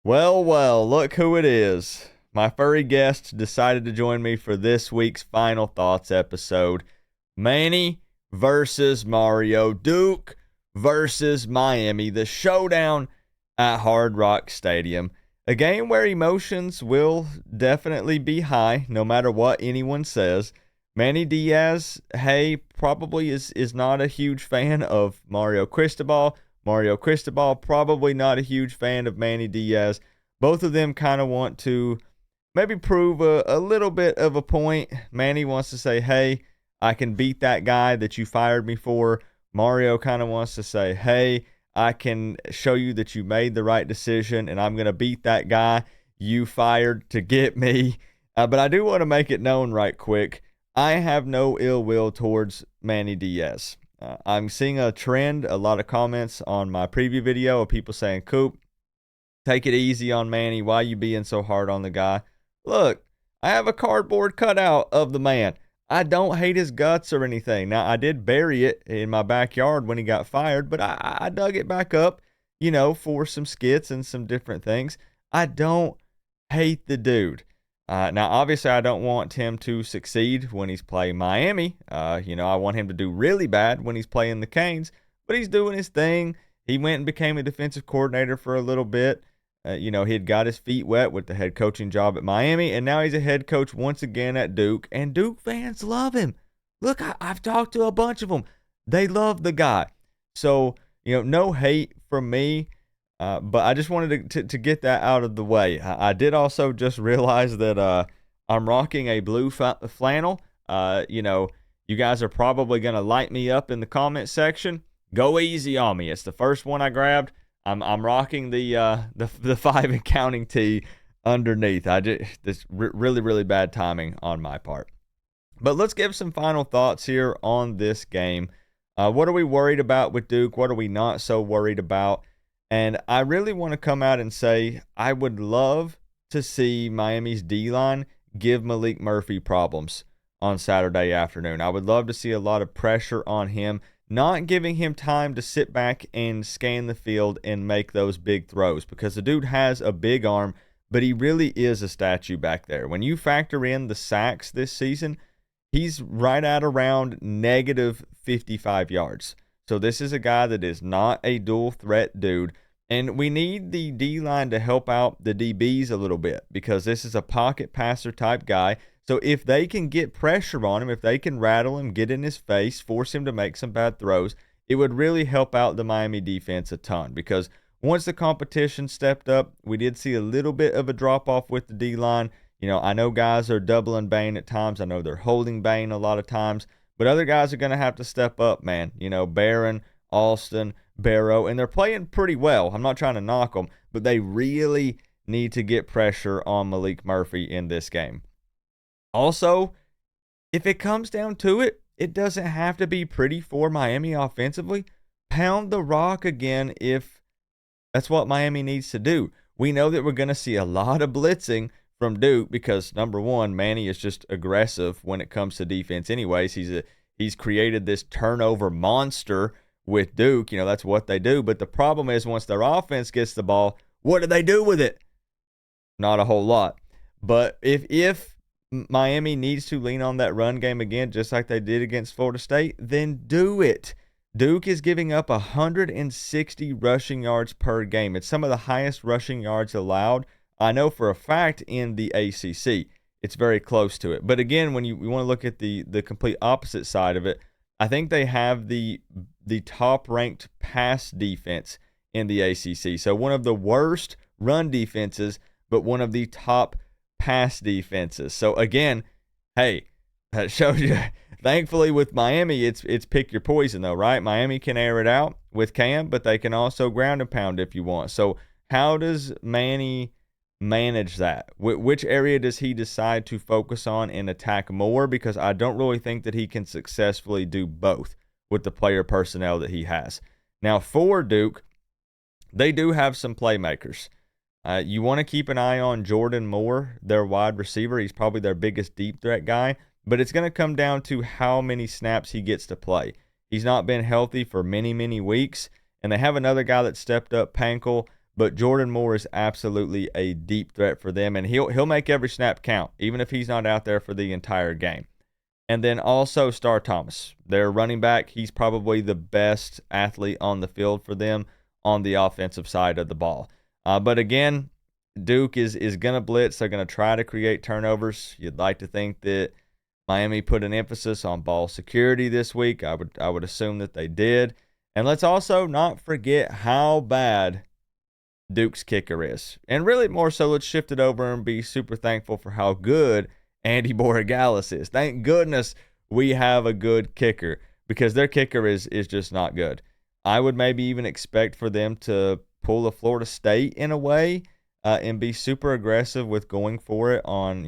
Well, well, look who it is. My furry guest decided to join me for this week's Final Thoughts episode. Manny versus Mario, Duke versus Miami, the showdown at Hard Rock Stadium. A game where emotions will definitely be high, no matter what anyone says. Manny Diaz, hey, probably is not a huge fan of Mario Cristobal. Mario Cristobal, probably not a huge fan of Manny Diaz. Both of them kind of want to maybe prove a little bit of a point. Manny wants to say, hey, I can beat that guy that you fired me for. Mario kind of wants to say, hey, I can show you that you made the right decision, and I'm going to beat that guy you fired to get me. But I do want to make it known right quick, I have no ill will towards Manny Diaz. I'm seeing a trend, a lot of comments on my preview video of people saying, Coop, take it easy on Manny. Why you being so hard on the guy? Look, I have a cardboard cutout of the man. I don't hate his guts or anything. Now, I did bury it in my backyard when he got fired, but I dug it back up, for some skits and some different things. I don't hate the dude. Now, obviously, I don't want him to succeed when he's playing Miami. I want him to do really bad when he's playing the Canes, but he's doing his thing. He went and became a defensive coordinator for a little bit. He had got his feet wet with the head coaching job at Miami, and now he's a head coach once again at Duke, and Duke fans love him. Look, I've talked to a bunch of them. They love the guy. So, no hate from me. But I just wanted to get that out of the way. I did also just realize that I'm rocking a blue flannel. You guys are probably going to light me up in the comment section. Go easy on me. It's the first one I grabbed. I'm rocking the 5 and counting tee underneath. This really, really bad timing on my part. But let's give some final thoughts here on this game. What are we worried about with Duke? What are we not so worried about? And I really want to come out and say I would love to see Miami's D-line give Malik Murphy problems on Saturday afternoon. I would love to see a lot of pressure on him, not giving him time to sit back and scan the field and make those big throws, because the dude has a big arm, but he really is a statue back there. When you factor in the sacks this season, he's right at around negative 55 yards. So this is a guy that is not a dual threat dude. And we need the D-line to help out the DBs a little bit, because this is a pocket passer type guy. So if they can get pressure on him, if they can rattle him, get in his face, force him to make some bad throws, it would really help out the Miami defense a ton. Because once the competition stepped up, we did see a little bit of a drop-off with the D-line. I know guys are doubling Bain at times. I know they're holding Bain a lot of times. But other guys are going to have to step up, man. Barron, Alston, Barrow, and they're playing pretty well. I'm not trying to knock them, but they really need to get pressure on Malik Murphy in this game. Also, if it comes down to it, it doesn't have to be pretty for Miami offensively. Pound the rock again if that's what Miami needs to do. We know that we're going to see a lot of blitzing from Duke because, number one, Manny is just aggressive when it comes to defense anyways. He's created this turnover monster with Duke. That's what they do. But the problem is, once their offense gets the ball, what do they do with it? Not a whole lot. But if Miami needs to lean on that run game again, just like they did against Florida State, then do it. Duke is giving up 160 rushing yards per game. It's some of the highest rushing yards allowed. I know for a fact in the ACC, it's very close to it. But again, when you want to look at the complete opposite side of it, I think they have the top-ranked pass defense in the ACC. So one of the worst run defenses, but one of the top pass defenses. So again, hey, that shows you. Thankfully, with Miami, it's pick your poison, though, right? Miami can air it out with Cam, but they can also ground and pound if you want. So how does Manny manage that? Which area does he decide to focus on and attack more? Because I don't really think that he can successfully do both with the player personnel that he has. Now, for Duke, they do have some playmakers. You want to keep an eye on Jordan Moore, their wide receiver. He's probably their biggest deep threat guy, but it's going to come down to how many snaps he gets to play. He's not been healthy for many, many weeks, and they have another guy that stepped up, Pankel, but Jordan Moore is absolutely a deep threat for them, and he'll make every snap count, even if he's not out there for the entire game. And then also Star Thomas, their running back. He's probably the best athlete on the field for them on the offensive side of the ball. But again, Duke is going to blitz. They're going to try to create turnovers. You'd like to think that Miami put an emphasis on ball security this week. I would assume that they did. And let's also not forget how bad Duke's kicker is. And really more so, let's shift it over and be super thankful for how good Andy Borregales is. Thank goodness we have a good kicker, because their kicker is just not good. I would maybe even expect for them to pull a Florida State in a way and be super aggressive with going for it on,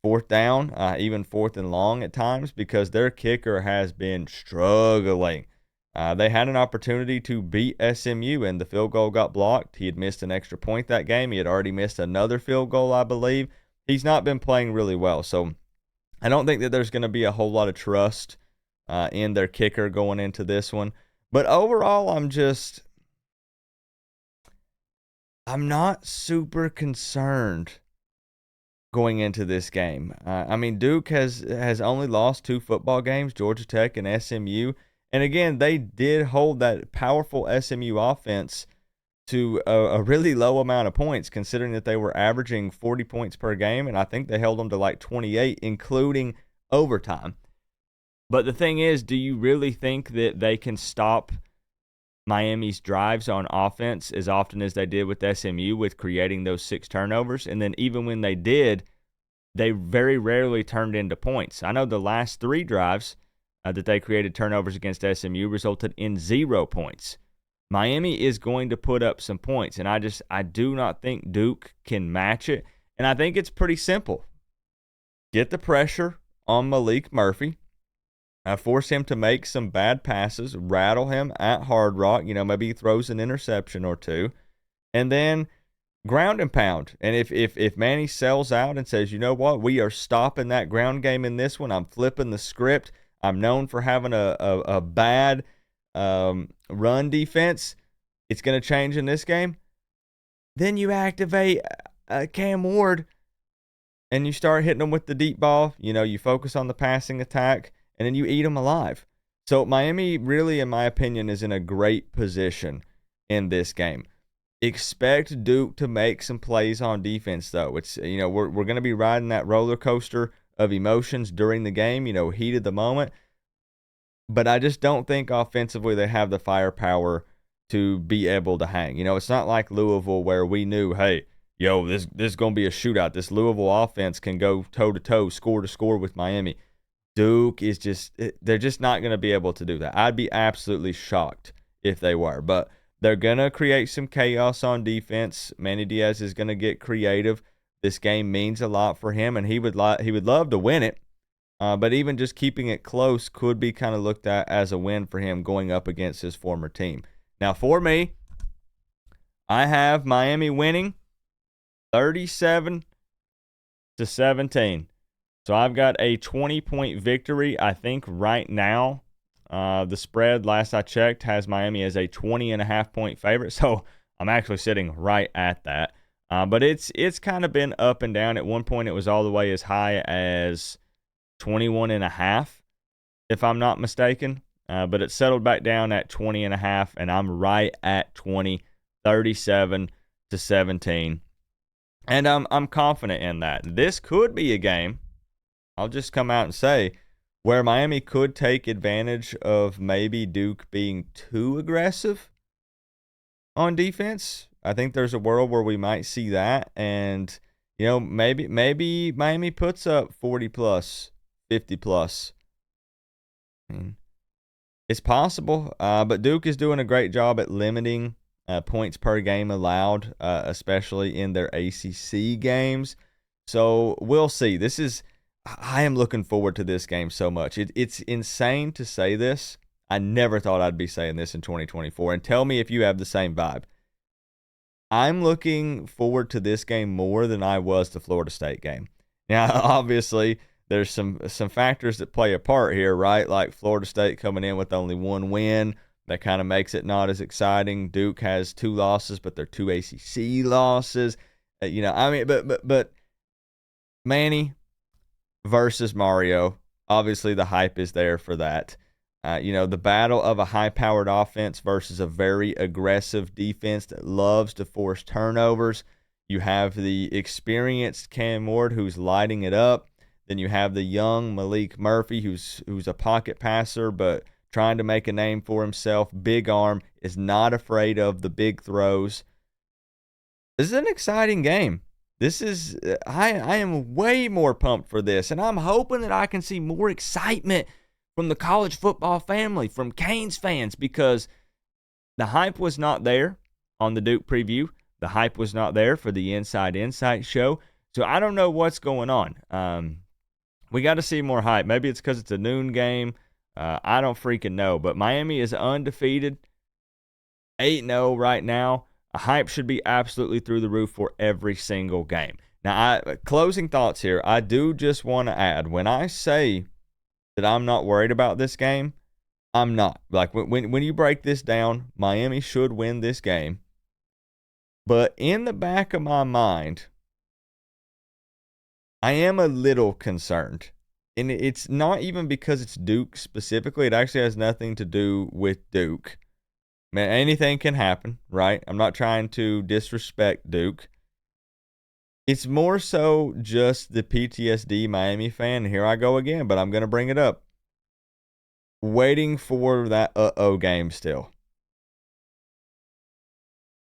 fourth down, even fourth and long at times, because their kicker has been struggling. They had an opportunity to beat SMU, and the field goal got blocked. He had missed an extra point that game. He had already missed another field goal, I believe. He's not been playing really well, so I don't think that there's going to be a whole lot of trust in their kicker going into this one. But overall, I'm not super concerned going into this game. Duke has only lost 2 football games, Georgia Tech and SMU. And again, they did hold that powerful SMU offense to a really low amount of points, considering that they were averaging 40 points per game, and I think they held them to like 28, including overtime. But the thing is, do you really think that they can stop Miami's drives on offense as often as they did with SMU, with creating those 6 turnovers? And then even when they did, they very rarely turned into points. I know the last 3 drives that they created turnovers against SMU resulted in 0 points. Miami is going to put up some points, and I do not think Duke can match it. And I think it's pretty simple. Get the pressure on Malik Murphy. Force him to make some bad passes. Rattle him at Hard Rock. Maybe he throws an interception or 2. And then ground and pound. And if Manny sells out and says, you know what, we are stopping that ground game in this one. I'm flipping the script. I'm known for having a bad run defense. It's going to change in this game. Then you activate Cam Ward and you start hitting them with the deep ball. You focus on the passing attack, and then you eat them alive. So Miami really, in my opinion, is in a great position in this game. Expect Duke to make some plays on defense, though. It's we're going to be riding that roller coaster of emotions during the game, heat of the moment. But I just don't think offensively they have the firepower to be able to hang. It's not like Louisville where we knew, hey, this is going to be a shootout. This Louisville offense can go toe-to-toe, score-to-score with Miami. Duke is they're just not going to be able to do that. I'd be absolutely shocked if they were. But they're going to create some chaos on defense. Manny Diaz is going to get creative. This game means a lot for him, and he would love to win it. But even just keeping it close could be kind of looked at as a win for him going up against his former team. Now, for me, I have Miami winning 37-17. So I've got a 20-point victory. I think right now, the spread, last I checked, has Miami as a 20.5-point favorite. So I'm actually sitting right at that. But it's kind of been up and down. At one point, it was all the way as high as 21.5, if I'm not mistaken. But it settled back down at 20.5, and I'm right at 20, 37-17. And I'm confident in that. This could be a game, I'll just come out and say, where Miami could take advantage of maybe Duke being too aggressive on defense. I think there's a world where we might see that, and maybe Miami puts up 40 plus, 50 plus. It's possible, but Duke is doing a great job at limiting points per game allowed, especially in their ACC games. So we'll see. I am looking forward to this game so much. It's insane to say this. I never thought I'd be saying this in 2024. And tell me if you have the same vibe. I'm looking forward to this game more than I was the Florida State game. Now, obviously, there's some factors that play a part here, right? Like Florida State coming in with only 1 win, That kind of makes it not as exciting. Duke has 2 losses, but they're 2 ACC losses. But Manny versus Mario, obviously the hype is there for that. The battle of a high-powered offense versus a very aggressive defense that loves to force turnovers. You have the experienced Cam Ward who's lighting it up. Then you have the young Malik Murphy who's a pocket passer but trying to make a name for himself. Big arm, is not afraid of the big throws. This is an exciting game. I am way more pumped for this, and I'm hoping that I can see more excitement from the college football family, from Canes fans, because the hype was not there on the Duke preview. The hype was not there for the Inside Insight show. So I don't know what's going on. We got to see more hype. Maybe it's because it's a noon game. I don't freaking know. But Miami is undefeated, 8-0 right now. Hype should be absolutely through the roof for every single game. Now, closing thoughts here. I do just want to add, when I say that I'm not worried about this game, I'm not. Like, when you break this down, Miami should win this game. But in the back of my mind, I am a little concerned. And it's not even because it's Duke specifically. It actually has nothing to do with Duke. Man, anything can happen, right? I'm not trying to disrespect Duke. It's more so just the PTSD Miami fan. Here I go again, but I'm going to bring it up. Waiting for that game still.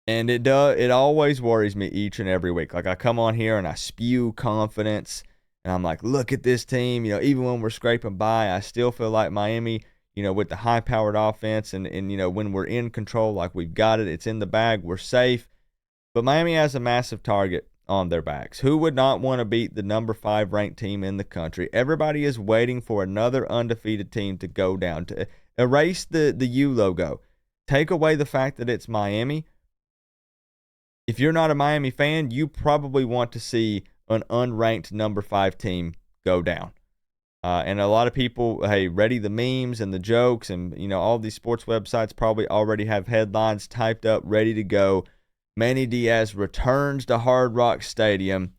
And it always worries me each and every week. Like, I come on here and I spew confidence, and I'm like, look at this team. Even when we're scraping by, I still feel like Miami, with the high-powered offense and when we're in control, like we've got it, it's in the bag, we're safe. But Miami has a massive target on their backs. Who would not want to beat the number 5 ranked team in the country? Everybody is waiting for another undefeated team to go down, to erase the U logo. Take away the fact that it's Miami. If you're not a Miami fan, you probably want to see an unranked number 5 team go down. And a lot of people, ready the memes and the jokes, and all these sports websites probably already have headlines typed up, ready to go. Manny Diaz returns to Hard Rock Stadium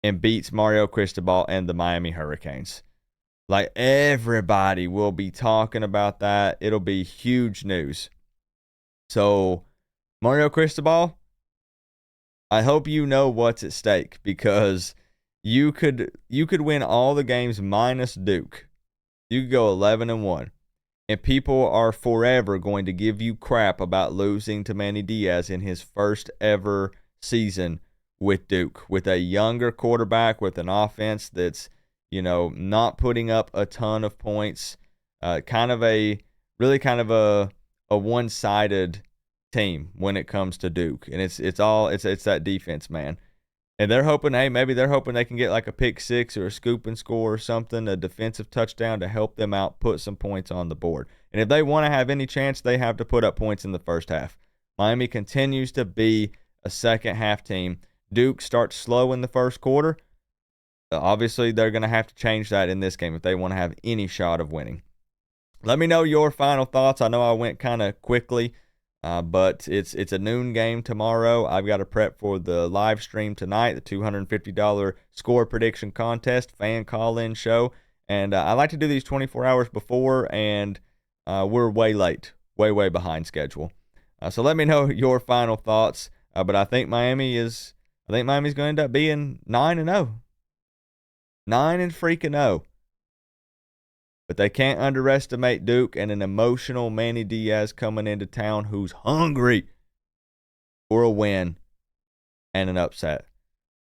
and beats Mario Cristobal and the Miami Hurricanes. Like, everybody will be talking about that. It'll be huge news. So, Mario Cristobal, I hope you know what's at stake, because you could win all the games minus Duke. You could go 11-1. And people are forever going to give you crap about losing to Manny Diaz in his first ever season with Duke, with a younger quarterback, with an offense that's, not putting up a ton of points. Kind of a one-sided team when it comes to Duke. And it's that defense, man. And they're hoping, maybe they're hoping they can get like a pick six or a scoop and score or something, a defensive touchdown to help them out, put some points on the board. And if they want to have any chance, they have to put up points in the first half. Miami continues to be a second half team. Duke starts slow in the first quarter. Obviously, they're going to have to change that in this game if they want to have any shot of winning. Let me know your final thoughts. I know I went kind of quickly. But it's a noon game tomorrow. I've got to prep for the live stream tonight, the $250 score prediction contest, fan call-in show. And I like to do these 24 hours before, and we're way late, way behind schedule. So let me know your final thoughts. But I think Miami's going to end up being 9-0. 9-0. But they can't underestimate Duke and an emotional Manny Diaz coming into town who's hungry for a win and an upset.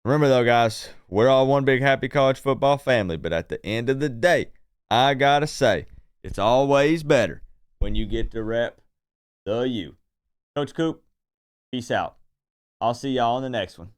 Remember, though, guys, we're all one big happy college football family. But at the end of the day, I got to say, it's always better when you get to rep the U. Coach Coop, peace out. I'll see y'all in the next one.